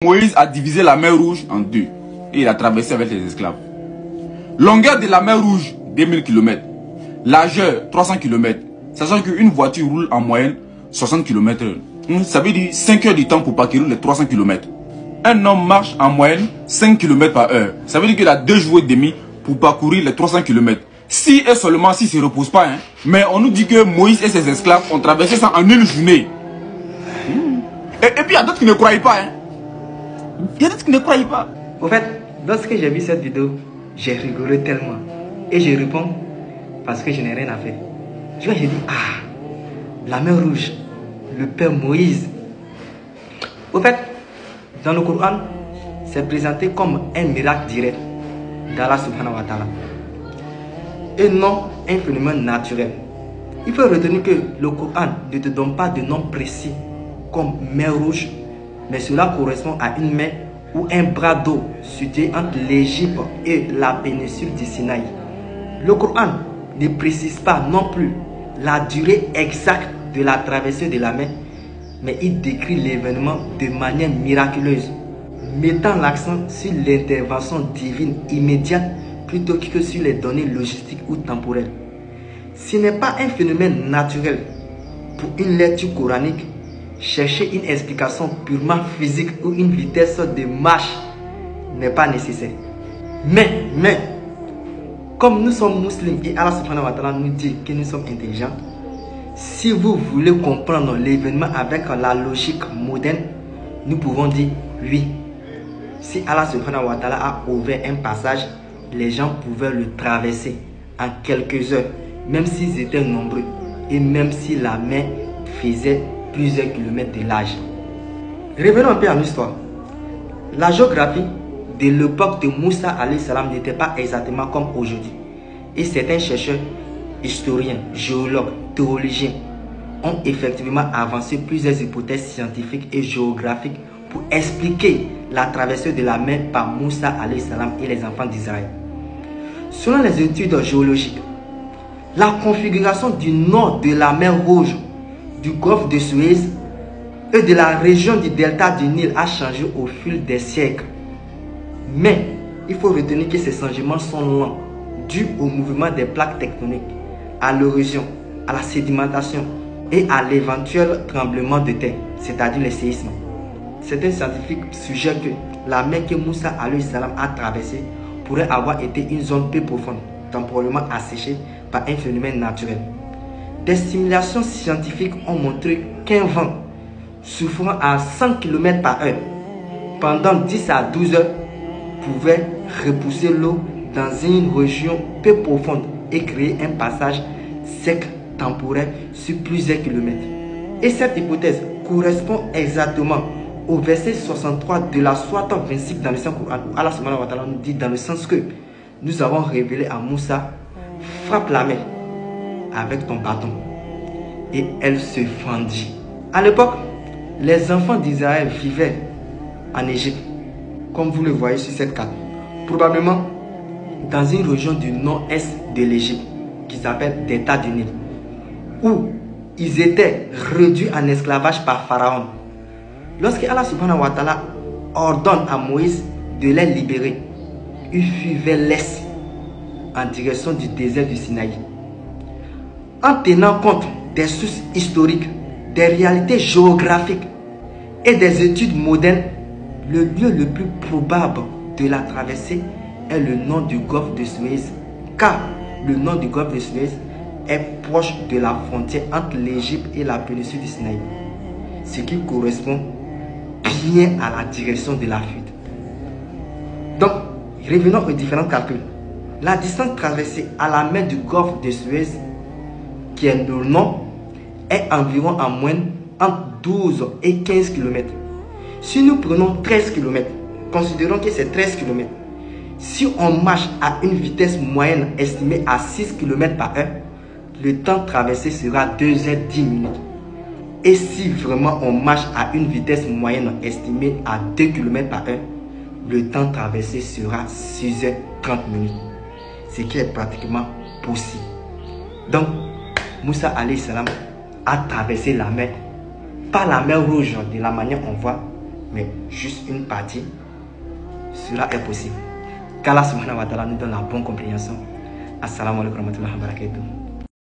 Moïse a divisé la mer Rouge en deux et il a traversé avec les esclaves. Longueur de la mer Rouge, 2000 km. Largeur, 300 km. Sachant qu'une voiture roule en moyenne 60 km/h. Ça veut dire 5 heures de temps pour parcourir les 300 km. Un homme marche en moyenne 5 km par heure. Ça veut dire qu'il a 2 jours et demi pour parcourir les 300 km. Si et seulement s'il ne se repose pas. Mais on nous dit que Moïse et ses esclaves ont traversé ça en une journée. Et puis il y a d'autres qui ne croient pas. Il y a d'autres qui ne croient pas. Au fait, lorsque j'ai vu cette vidéo, j'ai rigolé tellement. Et je réponds parce que je n'ai rien à faire. J'ai dit, ah, la mer Rouge, le père Moïse. Au fait, dans le Coran, c'est présenté comme un miracle direct d'Allah subhanahu wa ta'ala. Et non un phénomène naturel. Il faut retenir que le Coran ne te donne pas de nom précis comme mer Rouge, mais cela correspond à une mer ou un bras d'eau situé entre l'Égypte et la péninsule du Sinaï. Le Coran ne précise pas non plus la durée exacte de la traversée de la mer, mais il décrit l'événement de manière miraculeuse, mettant l'accent sur l'intervention divine immédiate plutôt que sur les données logistiques ou temporelles. Ce n'est pas un phénomène naturel. Pour une lecture coranique, chercher une explication purement physique ou une vitesse de marche n'est pas nécessaire. Mais, comme nous sommes musulmans et Allah subhanahu wa ta'ala nous dit que nous sommes intelligents, si vous voulez comprendre l'événement avec la logique moderne, nous pouvons dire oui. Si Allah subhanahu wa ta'ala a ouvert un passage, les gens pouvaient le traverser en quelques heures, même s'ils étaient nombreux et même si la mer faisait plusieurs kilomètres de large. Revenons un peu en histoire. La géographie de l'époque de Moussa alayhi salam n'était pas exactement comme aujourd'hui. Et certains chercheurs, historiens, géologues, théologiens ont effectivement avancé plusieurs hypothèses scientifiques et géographiques pour expliquer la traversée de la mer par Moussa alayhi salam et les enfants d'Israël. Selon les études géologiques, la configuration du nord de la mer Rouge, du golfe de Suez et de la région du delta du Nil a changé au fil des siècles. Mais il faut retenir que ces changements sont lents, dus au mouvement des plaques tectoniques, à l'érosion, à la sédimentation et à l'éventuel tremblement de terre, c'est-à-dire les séismes. Certains scientifiques suggèrent que la mer que Moussa alayhi salam a traversée pourrait avoir été une zone peu profonde, temporairement asséchée par un phénomène naturel. Des simulations scientifiques ont montré qu'un vent soufflant à 100 km par heure pendant 10 à 12 heures pouvait repousser l'eau dans une région peu profonde et créer un passage sec temporaire sur plusieurs kilomètres. Et cette hypothèse correspond exactement au verset 63 de la sourate 26 dans le Saint-Coran où Allah subhanahu wa ta'ala nous dit dans le sens que nous avons révélé à Moussa, frappe la mer avec ton bâton et elle se fendit. À l'époque, les enfants d'Israël vivaient en Égypte, comme vous le voyez sur cette carte, probablement dans une région du nord-est de l'Égypte qui s'appelle Delta du Nil, où ils étaient réduits en esclavage par Pharaon. Lorsque Allah subhanahu wa ta'ala ordonne à Moïse de les libérer, il fut vers l'est en direction du désert du Sinaï. En tenant compte des sources historiques, des réalités géographiques et des études modernes, le lieu le plus probable de la traversée est le nord du golfe de Suez, car le nord du golfe de Suez est proche de la frontière entre l'Égypte et la péninsule du Sinaï, ce qui correspond bien à la direction de la fuite. Donc, revenons aux différents calculs. La distance traversée à la mer du golfe de Suez, qui est le nom, est environ en moyenne entre 12 et 15 km. Si nous prenons 13 km, considérons que c'est 13 km. Si on marche à une vitesse moyenne estimée à 6 km par heure, le temps traversé sera 2h10 minutes. Et si vraiment on marche à une vitesse moyenne estimée à 2 km par heure, le temps traversé sera 6h30 minutes. Ce qui est pratiquement possible. Donc, Moussa alayhi salam a traversé la mer, pas la mer Rouge de la manière on voit, mais juste une partie, cela est possible. Qu'Allah subhanahu wa ta'ala nous donne la bonne compréhension. Assalamu alaikum wa rahmatullahi wa barakatuh.